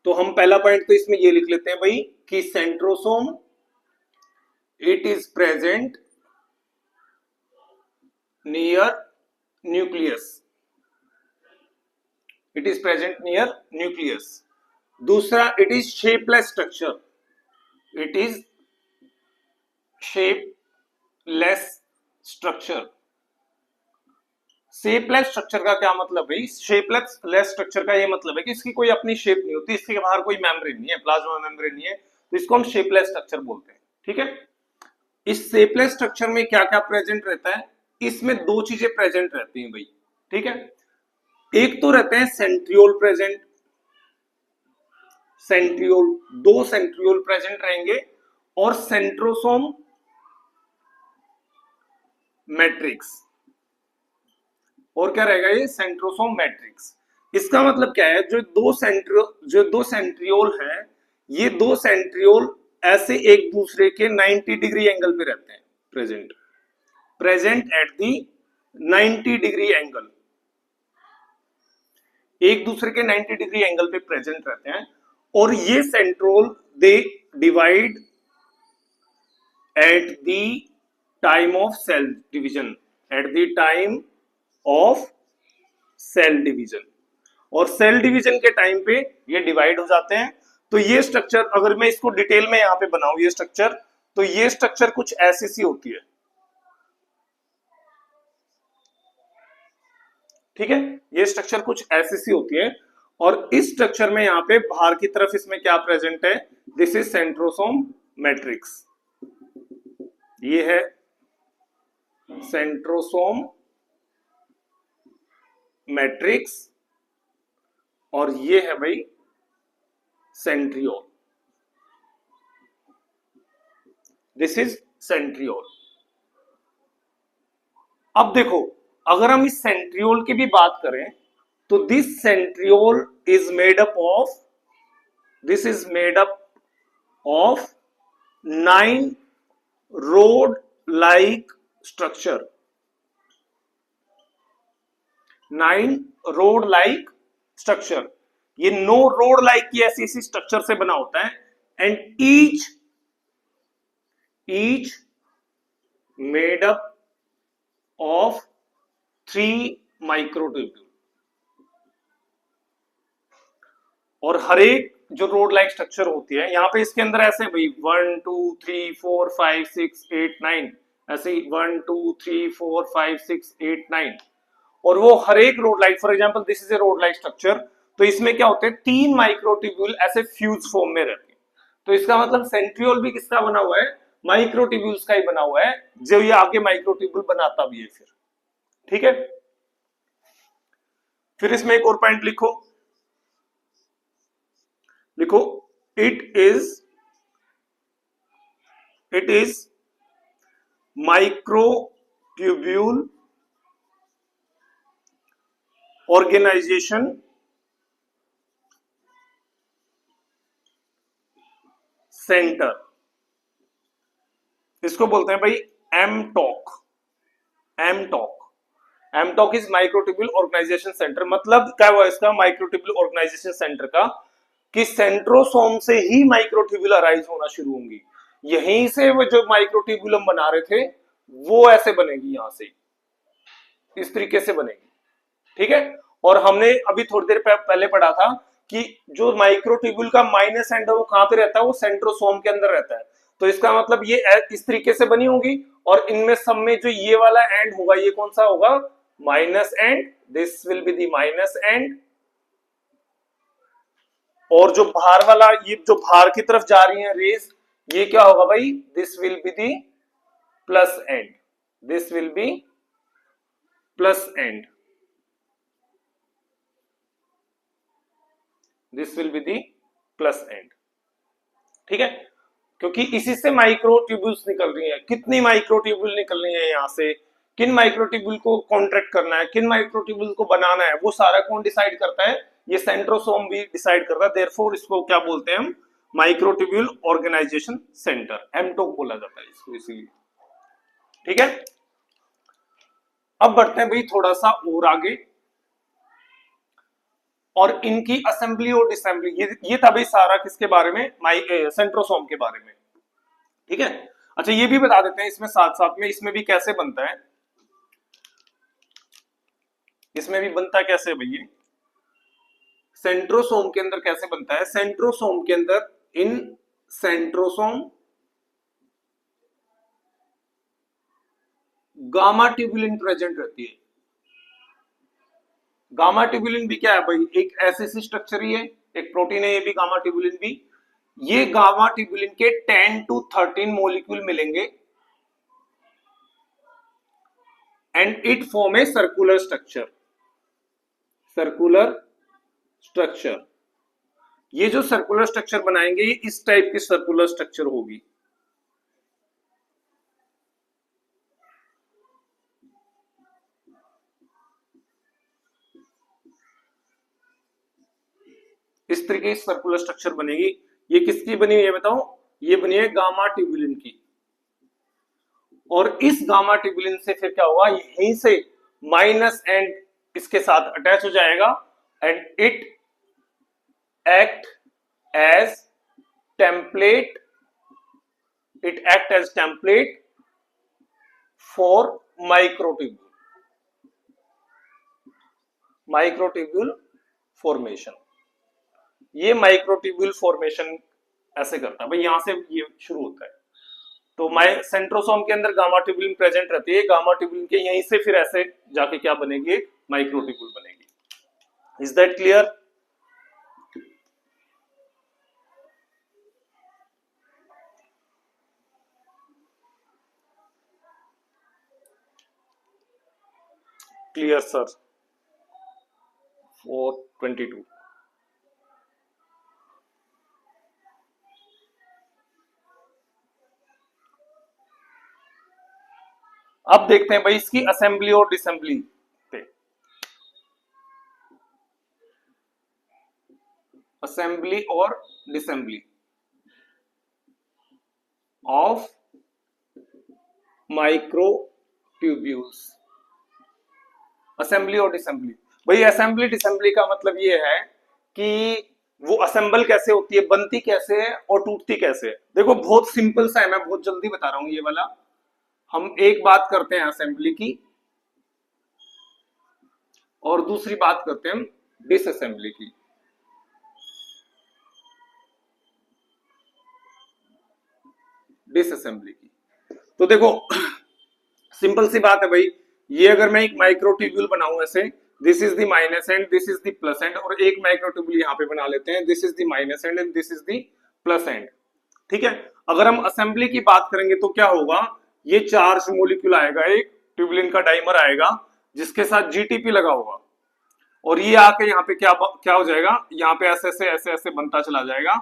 Speaker 1: तो हम पहला पॉइंट तो इसमें ये लिख लेते हैं भाई कि centrosome it is present near nucleus, it is present near nucleus. दूसरा, it is shapeless structure, it is shapeless structure. Shapeless structure का क्या मतलब है, शेपलेस स्ट्रक्चर का ये मतलब है कि इसकी कोई अपनी शेप नहीं होती, इसके बाहर कोई मेम्ब्रेन नहीं है, प्लाज्मा मेम्ब्रेन नहीं है, तो इसको हम शेपलेस स्ट्रक्चर बोलते हैं। ठीक है, इस शेपलेस स्ट्रक्चर में क्या क्या प्रेजेंट रहता है? इसमें दो चीजें प्रेजेंट रहती हैं भाई। ठीक है, एक तो रहते हैं सेंट्रियोल प्रेजेंट, सेंट्रियोल, दो सेंट्रियोल प्रेजेंट रहेंगे, और सेंट्रोसोम मैट्रिक्स, और क्या रहेगा ये? Centrosome matrix. इसका मतलब क्या है? जो दो सेंट्रियोल हैं, ये दो सेंट्रियोल ऐसे एक दूसरे के 90 डिग्री एंगल पे रहते हैं, present at the 90 degree angle, एक दूसरे के 90 डिग्री एंगल पे प्रेजेंट रहते हैं। और ये centriole they divide at the time of cell division, at the time of cell division, और सेल डिवीजन के टाइम पे ये डिवाइड हो जाते हैं। तो ये स्ट्रक्चर, अगर मैं इसको डिटेल में यहां पे बनाऊं ये स्ट्रक्चर, तो ये स्ट्रक्चर कुछ ऐसी सी होती है। ठीक है, ये स्ट्रक्चर कुछ ऐसी सी होती है, और इस स्ट्रक्चर में यहां पे बाहर की तरफ इसमें क्या प्रेजेंट है? दिस इज सेंट्रोसोम मैट्रिक्स, ये है सेंट्रोसोम मैट्रिक्स, और ये है भाई सेंट्रियोल, दिस इज सेंट्रियोल। अब देखो, अगर हम इस सेंट्रियोल की भी बात करें, तो this centriole is made up of, this is made up of 9 road like structure, 9 road like structure. ये 9 रोड लाइक की ऐसी ऐसी स्ट्रक्चर से बना होता है, and each made up of 3 microtubule. और हर एक जो रोड लाइक स्ट्रक्चर होती है, यहां पे इसके अंदर ऐसे भाई 1 2 3 4 5 6 8 9, ऐसे 1 2 3 4 5 6 8 9, और वो हर एक road like, for example this is A road like structure, तो इसमें क्या होते हैं? 3 माइक्रोट्यूब्यूल ऐसे फ्यूज फॉर्म में रहते हैं। तो इसका मतलब सेंट्रियोल भी किसका बना हुआ है? माइक्रोट्यूब्यूल्स का ही बना हुआ है, जो ये आगे माइक्रोट्यूब्यूल बनाता भी है फिर। ठीक है, फिर इसमें एक और पॉइंट लिखो, it is microtubule organisation centre, इसको बोलते हैं भाई MTOC. MTOC is microtubule organisation centre. मतलब क्या हुआ इसका? माइक्रोट्यूब्यूल ऑर्गेनाइजेशन सेंटर का, कि सेंट्रोसोम से ही माइक्रोट्यूब्यूल अराइज होना शुरू होंगी, यहीं से वो जो माइक्रोट्यूब्यूल हम बना रहे थे वो ऐसे बनेगी, यहां से इस तरीके से बनेगी। ठीक है, और हमने अभी थोड़ी देर पहले पढ़ा था कि जो माइक्रोट्यूब्यूल का माइनस एंड है वो कहां पे रहता है? वो सेंट्रोसोम के अंदर रहता है। तो इसका मतलब ये इस तरीके से बनी होगी, और इनमें सब में जो ये वाला एंड होगा, ये कौन सा होगा? Minus and, this will be the minus end. और जो बाहर वाला, ये जो बाहर की तरफ जा रही है रेज, ये क्या होगा भाई? This will be the plus and, this will be plus and, this will be the plus and. ठीक है, क्योंकि इसी से माइक्रोट्यूब्यूल्स निकल रही हैं। कितनी माइक्रोट्यूब्यूल निकल रही है यहां से, किन माइक्रोट्यूब्यूल को कॉन्ट्रैक्ट करना है, किन माइक्रोट्यूब्यूल को बनाना है, वो सारा कौन डिसाइड करता है? ये सेंट्रोसोम भी डिसाइड करता है। देयरफॉर इसको क्या बोलते हैं हम? माइक्रोट्यूब्यूल ऑर्गेनाइजेशन सेंटर, एमटोक बोला जाता है इसको, इसीलिए। ठीक है, अब बढ़ते हैं भाई थोड़ा सा और आगे, और इनकी असेंबली और डिसेंबली। ये था भाई सारा किसके बारे में? सेंट्रोसोम के बारे में। ठीक है, अच्छा ये भी बता देते हैं इसमें साथ साथ में, इसमें भी कैसे बनता है, इसमें भी बनता कैसे भैया? सेंट्रोसोम के अंदर कैसे बनता है? सेंट्रोसोम के अंदर, इन सेंट्रोसोम गामा ट्यूबुलिन प्रेजेंट रहती है। गामा ट्यूबुलिन भी क्या है भाई? एक ऐसी स्ट्रक्चर ही है, एक प्रोटीन है ये भी, गामा ट्यूबुलिन भी। ये गामा ट्यूबुलिन के 10 to 13 मॉलिक्यूल मिलेंगे and it form a circular structure. Circular structure, ये जो सर्कुलर स्ट्रक्चर बनाएंगे ये इस टाइप की सर्कुलर स्ट्रक्चर होगी। इस तरीके की सर्कुलर स्ट्रक्चर बनेगी। ये किसकी बनी हुई है बताओ? ये बनी है गामा ट्यूबुलिन की। और इस गामा ट्यूबुलिन से फिर क्या होगा, यहीं से माइनस एंड इसके साथ अटैच हो जाएगा and it act as template, it act as template for microtubule, microtubule formation. ये माइक्रोट्यूब्यूल फॉर्मेशन ऐसे करता है भाई, यहां से ये शुरू होता है। तो सेंट्रोसोम के अंदर गामा ट्यूबुलिन प्रेजेंट रहती है, गामा ट्यूबुलिन के यहीं से फिर ऐसे जाके क्या बनेगी, माइक्रोट्यूब्यूल बनेगी। Is that clear? Clear sir? 422। अब देखते हैं भाई इसकी असेंबली और डिसेंबली पे। असेंबली और डिसेंबली ऑफ माइक्रोट्यूब्यूल्स। असेंबली और डिसेंबली, भाई असेंबली डिसेंबली का मतलब ये है कि वो असेंबल कैसे होती है, बनती कैसे है और टूटती कैसे है। देखो बहुत सिंपल सा है, मैं बहुत जल्दी बता रहा हूं ये वाला। हम एक बात करते हैं असेंबली की और दूसरी बात करते हैं हम डिसअसेंबली की। डिसअसेंबली की तो देखो सिंपल सी बात है भाई, ये अगर मैं एक माइक्रोट्यूब्यूल बनाऊं ऐसे, this is the minus and this is the plus and, और एक माइक्रोट्यूब्यूल यहां पे बना लेते हैं, this is the minus and and this is the plus and. ठीक है, अगर हम असेंबली की बात करेंगे तो क्या होगा, ये चार्ज मॉलिक्यूल आएगा, एक ट्यूबुलिन का डाइमर आएगा जिसके साथ जीटीपी लगा होगा, और ये आके यहाँ पे क्या हो जाएगा, यहाँ पे ऐसे ऐसे बनता चला जाएगा।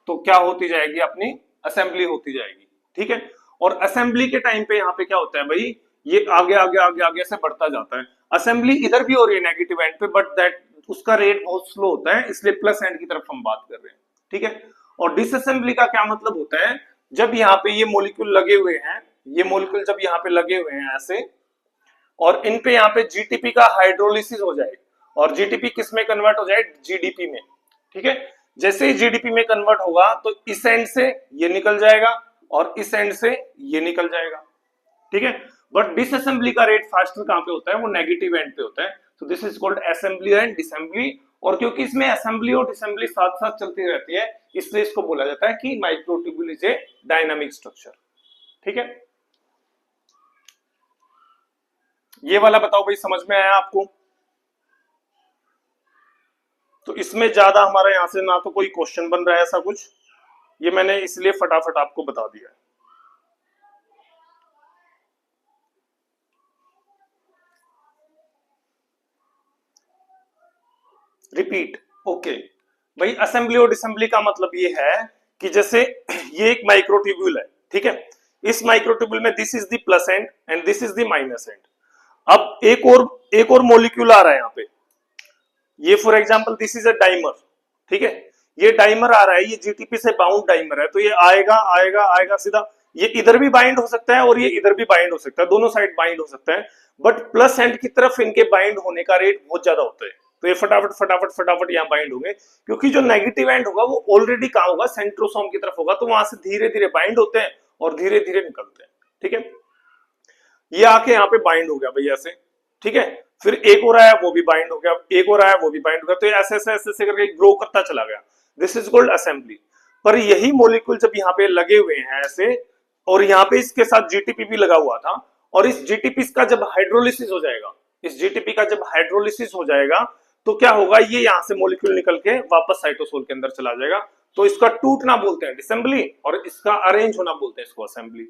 Speaker 1: तो क्या होती जाएगी, अपनी असेंबली होती जाएगी। ठीक है, और असेंबली के टाइम पे यहाँ पे क्या होता है भाई, ये आगे आगे आगे आगे से बढ़ता जाता है। असेंबली इधर भी हो रही है नेगेटिव एंड पे, बट दैट उसका रेट बहुत स्लो होता है, इसलिए प्लस एंड की तरफ हम बात कर रहे हैं। ठीक है, और डिसअसेंबली का क्या मतलब होता है, जब यहाँ पे ये मॉलिक्यूल लगे हुए हैं, ये मॉलिक्यूल जब यहाँ पे लगे हुए हैं ऐसे, और इन पे यहाँ पे जीटीपी का हाइड्रोलिसिस हो जाए, और जीटीपी किस में कन्वर्ट हो जाए, जीडीपी में। ठीक है, जैसे ही जीडीपी में कन्वर्ट होगा तो इस एंड से ये निकल जाएगा और इस एंड से ये निकल जाएगा। ठीक है, बट डिसअसेंबली का रेट फास्टर कहां पे होता है, वो नेगेटिव एंड पे होता है। तो this is called assembly and disassembly. और क्योंकि इसमें असेंबली और डिसेंबली साथ साथ चलती रहती है, इसलिए इसको बोला जाता है कि microtubule is a dynamic structure. ठीक है, ये वाला बताओ भाई, समझ में आया आपको? तो इसमें ज्यादा हमारा यहां से ना तो कोई क्वेश्चन बन रहा है ऐसा कुछ, ये मैंने इसलिए फटाफट आपको बता दिया है। रिपीट, ओके भाई। असेंबली और डिसेंबली का मतलब ये है कि जैसे ये एक माइक्रोट्यूब्यूल है, ठीक है, इस माइक्रोट्यूब्यूल में this is the plus end and this is the minus and. अब एक और मॉलिक्यूल आ रहा है यहाँ पे, ये for example this is a dimer. ठीक है, ये डाइमर आ रहा है, ये जीटीपी से बाउंड डाइमर है, तो ये आएगा आएगा आएगा सीधा, ये इधर भी बाइंड हो सकता है और ये इधर भी बाइंड हो सकता है, दोनों साइड बाइंड हो सकता है, बट प्लस एंड की तरफ इनके बाइंड होने का रेट बहुत ज्यादा होता है। तो ये फटाफट फटाफट फटाफट यहाँ बाइंड होंगे, क्योंकि जो नेगेटिव एंड होगा वो ऑलरेडी कहाँ होगा, सेंट्रोसोम की तरफ होगा, तो वहां से धीरे धीरे बाइंड होते हैं और धीरे धीरे निकलते हैं। ठीक है, ये आके यहाँ पे बाइंड हो गया भैया ऐसे। ठीक है, फिर एक और आया वो भी बाइंड हो गया, एक और आया वो भी बाइंड हो गया, तो ऐसे ऐसे ऐसे करके ग्रो करता चला गया। This is called assembly. पर यही मॉलिक्यूल जब यहाँ पे लगे हुए हैं ऐसे, और यहाँ पे इसके साथ जीटीपी भी लगा हुआ था, और इस जीटीपी का जब हाइड्रोलिसिस हो जाएगा, इस जीटीपी का जब हाइड्रोलिसिस हो जाएगा तो क्या होगा, ये यहाँ से मॉलिक्यूल निकल के वापस साइटोसोल के अंदर चला जाएगा। तो इसका टूटना बोलते हैं डिसेंबली, और इसका अरेंज होना बोलते हैं इसको असेंबली।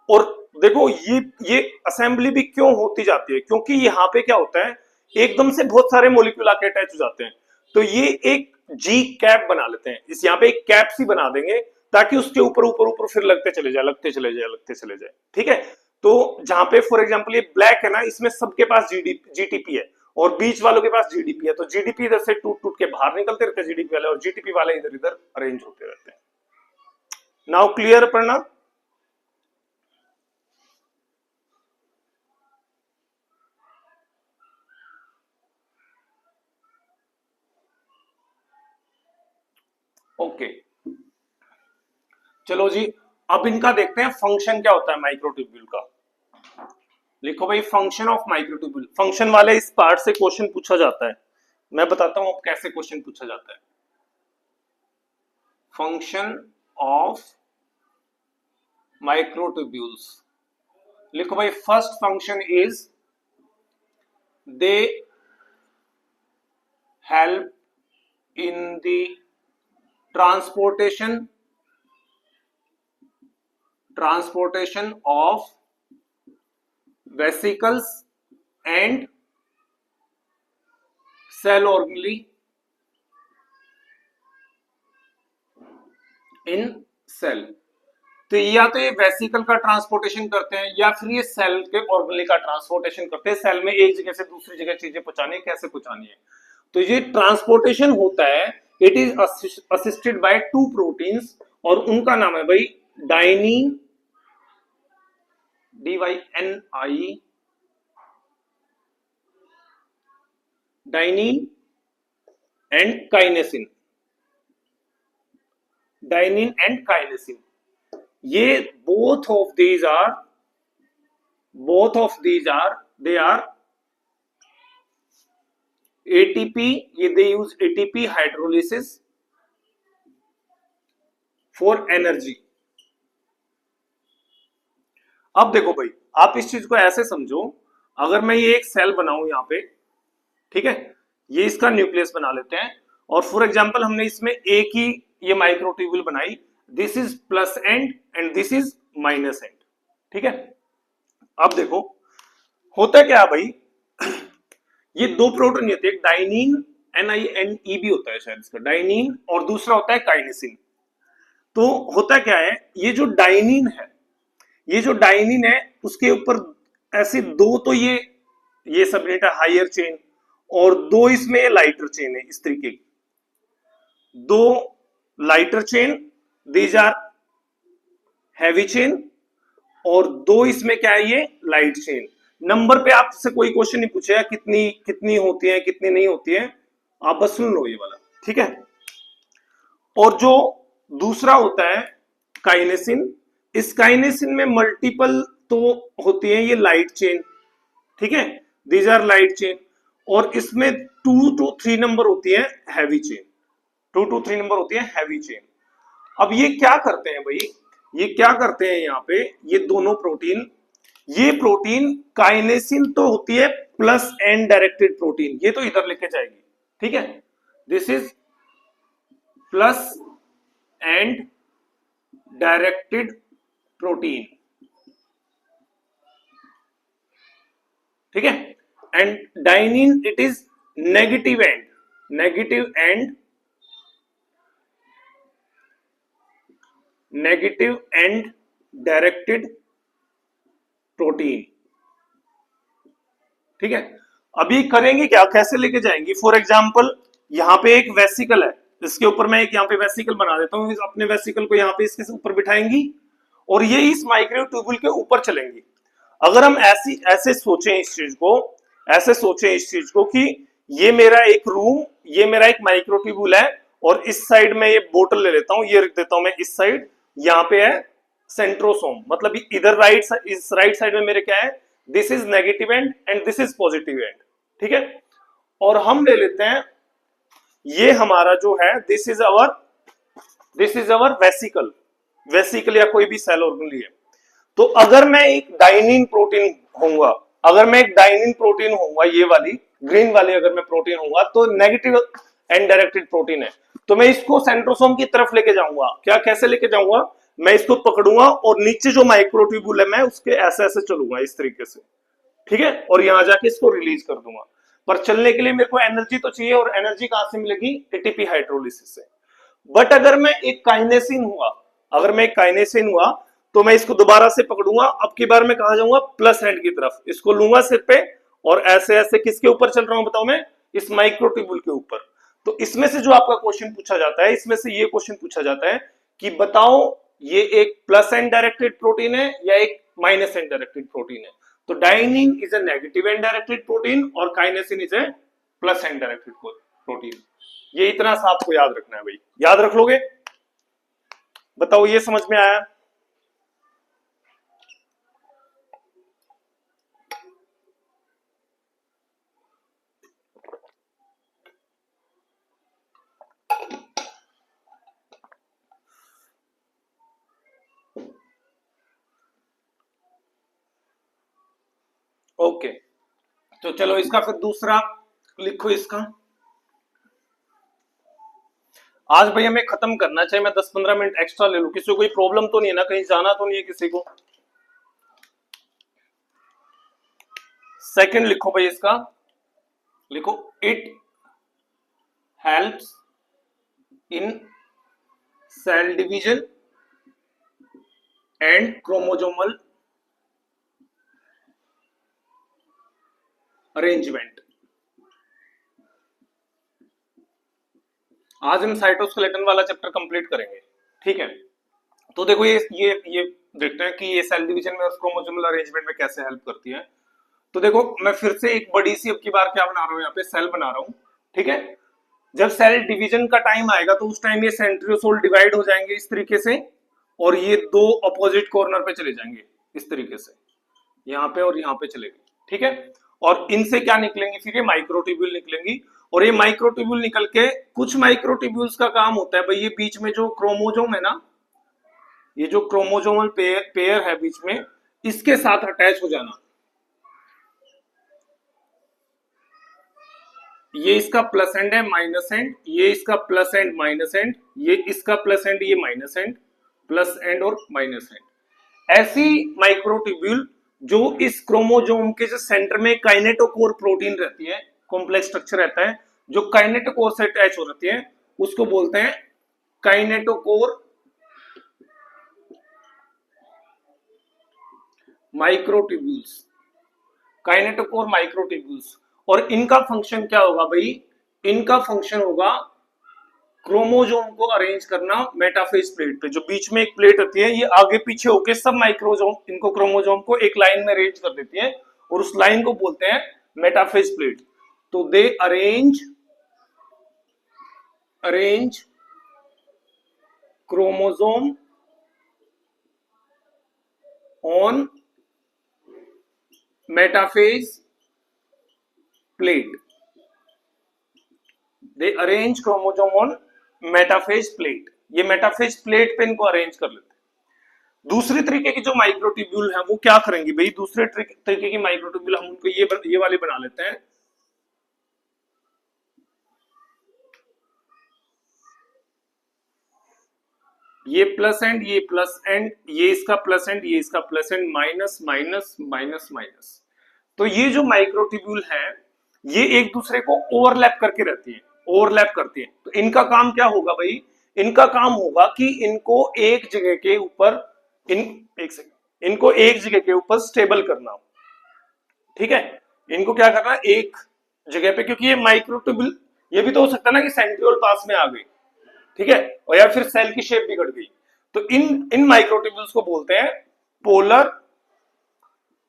Speaker 1: और देखो ये असेंबली भी क्यों होती जाती है, क्योंकि यहाँ पे क्या होता है, एकदम से बहुत सारे मॉलिक्यूल आके अटैच हो जाते हैं, तो ये एक जी कैप बना लेते हैं, इस यहाँ पे एक कैप सी बना देंगे ताकि उसके ऊपर ऊपर ऊपर फिर लगते चले जाए, लगते चले जाए, लगते चले जाए, ठीक है। तो जहां पे फॉर एग्जांपल ये ब्लैक है ना, इसमें सबके पास जीटीपी है और बीच वालों के पास जीडीपी है, तो जीडीपी इधर से टूट टूट के बाहर निकलते रहते हैं जीडीपी वाले, और जीटीपी वाले इधर इधर अरेंज होते रहते हैं। नाउ क्लियर पढ़ना। ओके चलो जी, अब इनका देखते हैं फंक्शन क्या होता है माइक्रोट्यूब्यूल का। लिखो भाई फंक्शन ऑफ माइक्रोट्यूब्यूल। फंक्शन वाले इस पार्ट से क्वेश्चन पूछा जाता है, मैं बताता हूं अब कैसे क्वेश्चन पूछा जाता है। फंक्शन ऑफ माइक्रोट्यूब्यूल्स, लिखो भाई first function is they help in the transportation of vesicles and cell organelle in cell। तो या तो ये वेसिकल का ट्रांसपोर्टेशन करते हैं या फिर ये सेल के ऑर्गेनली का ट्रांसपोर्टेशन करते हैं, सेल में एक जगह से दूसरी जगह चीजें पहुंचानी है, कैसे पहुंचानी है। तो ये ट्रांसपोर्टेशन होता है, it is assisted by two proteins, और उनका नाम है भाई dynein, DYNI, dynein and काइनेसिन। Dynein and काइनेसिन, ये both of these are they are ATP, ये they use ATP hydrolysis for energy। अब देखो भाई, आप इस चीज को ऐसे समझो, अगर मैं ये एक सेल बनाऊं यहाँ पे, ठीक है, ये इसका न्यूक्लियस बना लेते हैं, और फॉर एग्जांपल हमने इसमें एक ही ये माइक्रोट्यूब्यूल बनाई, this is plus end and this is minus and, ठीक है। अब देखो होता क्या भाई, ये दो प्रोटीन होते हैं, एक डाइनिन NINE भी होता है शायद इसका डाइनिन, और दूसरा होता है काइनेसिन। तो होता क्या है, ये जो डाइनिन है, ये जो डाइनिन है उसके ऊपर ऐसे दो, तो ये सबनेट है हायर चेन, और दो इसमें लाइटर चेन है, इस तरीके की दो lighter chain, these are heavy chain, और दो इसमें क्या है, ये लाइट चेन। नंबर पे आपसे कोई क्वेश्चन नहीं पूछेगा कितनी कितनी होती है कितनी नहीं होती है, आप बस सुन लो ये वाला, ठीक है। और जो दूसरा होता है काइनेसिन, इस काइनेसिन में मल्टीपल तो होती है ये लाइट चेन, ठीक है, दीज आर लाइट चेन, और इसमें 2 to 3 नंबर होती है हैवी चेन, 2 to 3 नंबर होती है हैवी चेन। अब ये क्या करते हैं भाई, ये क्या करते हैं यहाँ पे, ये दोनों प्रोटीन, ये प्रोटीन काइनेसिन तो होती है प्लस एंड डायरेक्टेड प्रोटीन, ये तो इधर लेके जाएगी, ठीक है, this is plus end directed protein, ठीक है, and dynein it is negative end directed protein, ठीक है। अभी करेंगे क्या, कैसे लेके जाएंगे, फॉर एग्जांपल यहां पे एक वेसिकल है, इसके ऊपर मैं एक यहाँ पे वेसिकल बना देता हूँ, अपने वेसिकल को यहाँ पे इसके ऊपर बिठाएंगी, और ये इस माइक्रोट्यूब्यूल के ऊपर चलेंगी। अगर हम ऐसे सोचें इस चीज को, कि ये मेरा एक रूम, ये मेरा एक माइक्रोट्यूब्यूल है, और इस साइड में ये बोतल ले लेता हूं, ये रख देता हूं मैं इस साइड, यहाँ पे है सेंट्रोसोम, मतलब इधर इस राइट साइड में मेरे क्या है, this is negative and and this is positive and, ठीक है। और हम ले लेते हैं ये हमारा जो है, दिस इज अवर वेसिकल या कोई भी सेल ऑर्गेनल है। तो अगर मैं एक डाइनिन प्रोटीन होऊंगा, ये वाली ग्रीन वाली अगर मैं प्रोटीन होऊंगा, तो नेगेटिव एंड डायरेक्टेड प्रोटीन है, तो मैं इसको सेंट्रोसोम की तरफ लेके जाऊंगा। क्या, कैसे लेके जाऊंगा? मैं इसको पकड़ूंगा और नीचे जो माइक्रोट्यूब्यूल है मैं उसके ऐसे ऐसे चलूंगा इस तरीके से, ठीक है, और यहां जाके इसको रिलीज कर दूंगा। पर चलने के लिए मेरे को एनर्जी तो चाहिए, और एनर्जी कहां से मिलेगी? एटीपी हाइड्रोलिसिस से। बट अगर मैं एक काइनेसिन हुआ, अगर मैं एक काइनेसिन हुआ तो मैं इसको दोबारा से पकड़ूंगा। अब की बार मैं कहा जाऊंगा? प्लस एंड की तरफ। इसको लूंगा सिर पे और ऐसे ऐसे किसके ऊपर चल रहा हूं बताओ मैं? इस माइक्रोट्यूब्यूल के ऊपर। तो इसमें से जो आपका क्वेश्चन पूछा जाता है, इसमें से ये क्वेश्चन पूछा जाता है कि बताओ ये एक प्लस एंड डायरेक्टेड प्रोटीन है या एक माइनस एंड डायरेक्टेड प्रोटीन है। तो dynein is a negative end directed protein और kinesin is a plus end directed protein. ये इतना सा आपको याद रखना है भाई, याद रख लोगे? बताओ ये समझ में आया? ओके, तो चलो इसका फिर दूसरा लिखो इसका। आज भाई हमें खत्म करना चाहिए, मैं 10-15 मिनट एक्स्ट्रा ले लूं। किसी को कोई प्रॉब्लम तो नहीं है ना? कहीं जाना तो नहीं है किसी को? सेकंड लिखो भाई इसका, लिखो it helps in cell division and chromosomal arrangement. आज हम साइटोस्केलेटन वाला चैप्टर कंप्लीट करेंगे, ठीक है? तो देखो ये देखते हैं कि ये सेल डिवीजन में और क्रोमोसोमल अरेंजमेंट में कैसे हेल्प करती है। तो देखो मैं फिर से एक बड़ी सी अब की बार क्या बना रहा हूं, यहाँ पे सेल बना रहा हूं, ठीक है? जब सेल डिवीजन का टाइम आएगा तो उस टाइम ये सेंट्रियोसोल डिवाइड हो जाएंगे इस तरीके से, और ये दो अपोजिट कॉर्नर पे चले जाएंगे इस तरीके से, यहाँ पे और यहाँ पे चलेंगे, ठीक है? और इनसे क्या निकलेंगे? फिर ये माइक्रोट्यूब्यूल निकलेंगी, और ये माइक्रोट्यूब्यूल निकल के, कुछ माइक्रोट्यूब्यूल्स का काम होता है भाई ये बीच में जो क्रोमोजोम है ना, ये जो क्रोमोजोमल पेयर है बीच में, इसके साथ अटैच हो जाना। ये इसका प्लस एंड है, माइनस एंड, ये इसका प्लस एंड माइनस एंड, ये इसका प्लस एंड, ये माइनस एंड, प्लस एंड और माइनस एंड। ऐसी माइक्रोट्यूब्यूल जो इस क्रोमोजोम के जो सेंटर में काइनेटोकोर प्रोटीन रहती है, कॉम्प्लेक्स स्ट्रक्चर रहता है, जो काइनेटोकोर से अटैच हो रहती है, उसको बोलते हैं काइनेटोकोर माइक्रोट्यूब्यूल्स, काइनेटोकोर माइक्रोट्यूब्यूल्स। और इनका फंक्शन क्या होगा भाई? इनका फंक्शन होगा क्रोमोजोम को अरेंज करना मेटाफेज प्लेट पे। जो बीच में एक प्लेट होती है, ये आगे पीछे होके सब माइक्रोजोम, इनको क्रोमोजोम को एक लाइन में अरेंज कर देती है, और उस लाइन को बोलते हैं मेटाफेज प्लेट। तो they arrange chromosome on metaphase plate, they arrange chromosome on metaphase plate. ये मेटाफेज प्लेट पे इनको अरेंज कर लेते हैं। दूसरी तरीके की जो माइक्रोट्यूब्यूल है वो क्या करेंगी भाई? दूसरे तरीके की माइक्रोट्यूब्यूल हम उनको ये वाले बना लेते हैं। ये प्लस एंड, ये प्लस एंड, ये इसका प्लस एंड, ये इसका plus and, minus minus minus minus. तो ये जो माइक्रोट्यूब्यूल है ये एक दूसरे को ओवरलैप करके रहती है, ओवरलैप करती है। तो इनका काम क्या होगा भाई? इनका काम होगा कि इनको एक जगह के ऊपर, इनको एक जगह के ऊपर स्टेबल करना, ठीक है? इनको क्या करना? एक जगह पे, क्योंकि ये माइक्रोट्यूब्यूल, ये भी तो हो सकता है ना कि सेंट्रियोल पास में आ गई, ठीक है, और या फिर सेल की शेप बिगड़ गई। तो इन माइक्रोट्यूब्यूल्स को बोलते हैं पोलर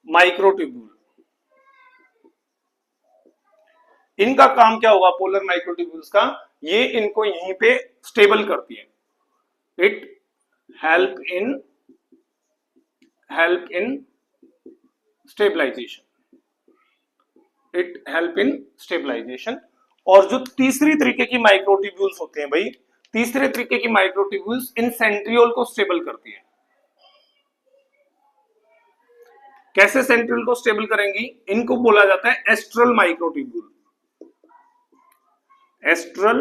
Speaker 1: माइक्रोट्यूब्यूल। इनका काम क्या होगा पोलर माइक्रोट्यूब्यूल्स का? ये इनको यहीं पे स्टेबल करती है। It help in stabilisation, it help in stabilisation. और जो तीसरी तरीके की माइक्रोट्यूब्यूल्स होते हैं भाई, तीसरे तरीके की माइक्रोट्यूब्यूल्स इन सेंट्रियोल को स्टेबल करती है। कैसे सेंट्रियोल को स्टेबल करेंगी? इनको बोला जाता है एस्ट्रल माइक्रोट्यूब्यूल, एस्ट्रल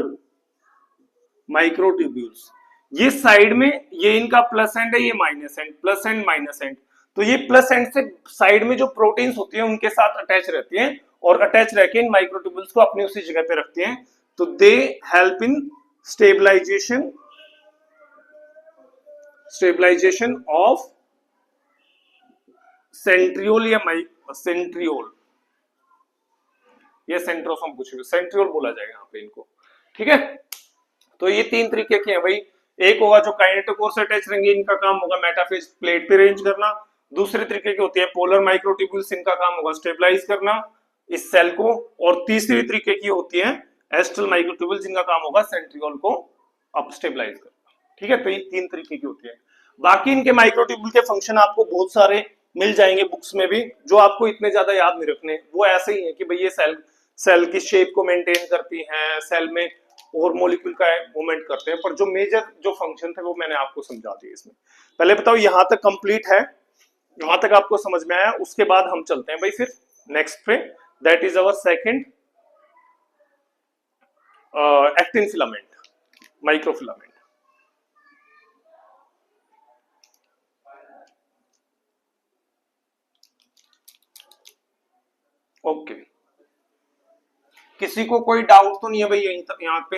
Speaker 1: माइक्रोट्यूब्यूल्स। ये साइड में, ये इनका प्लस एंड है, ये minus and, plus and minus end. तो ये प्लस एंड से साइड में जो प्रोटीन्स होती है उनके साथ अटैच रहती हैं और अटैच रह के इन माइक्रोट्यूब्यूल्स को अपनी उसी जगह पे रखती हैं। तो they help in stabilisation of centriole या सेंट्रियोल या सेंट्रोसोम, कुछ भी सेंट्रियोल बोला जाएगा यहाँ पे इनको, ठीक है। तो ये तीन तरीके के हैं भाई। एक होगा जो काइनेटोकोर से अटैच रहेंगे, इनका काम होगा मेटाफेज प्लेट पे रेंज करना। दूसरे तरीके के होते हैं पोलर माइक्रोट्यूब्यूल्स, इनका काम होगा स्टेबलाइज करना इस सेल को। और तीसरी तरीके की होती है एस्ट्रल माइक्रोट्यूब्यूल्स, जिनका काम होगा सेंट्रियोल को अप स्टेबलाइज करना, ठीक है। तो ये तीन तरीके की होती है। बाकी इनके माइक्रोट्यूब्यूल के फंक्शन आपको बहुत सारे मिल जाएंगे बुक्स में भी, जो आपको इतने ज्यादा याद नहीं रखने। वो ऐसे ही है कि भाई ये सेल की शेप को मेंटेन करती हैं, सेल में और मॉलिक्यूल का मूवमेंट करते हैं, पर जो मेजर जो फंक्शन थे वो मैंने आपको समझा दिए इसमें। पहले बताओ यहां तक कंप्लीट है, यहां तक आपको समझ में आया? उसके बाद हम चलते हैं भाई फिर नेक्स्ट पे, that is our second actin filament, microfilament. Okay, किसी को कोई डाउट तो नहीं है भाई यहीं तक, यहाँ पे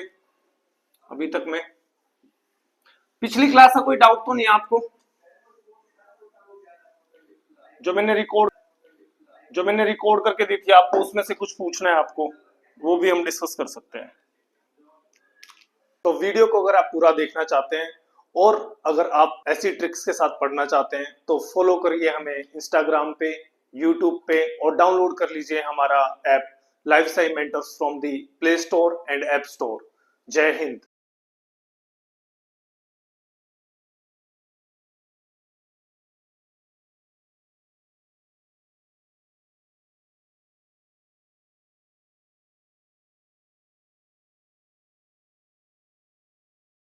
Speaker 1: अभी तक में? पिछली क्लास का कोई डाउट तो नहीं है आपको? जो मैंने रिकॉर्ड करके दी थी आपको, उसमें से कुछ पूछना है आपको, वो भी हम डिस्कस कर सकते हैं। तो वीडियो को अगर आप पूरा देखना चाहते हैं और अगर आप ऐसी ट्रिक्स के साथ पढ़ना चाहते हैं तो फॉलो करिए हमें इंस्टाग्राम पे, यूट्यूब पे, और डाउनलोड कर लीजिए हमारा app life science mentors from the play store and app store. जय हिंद।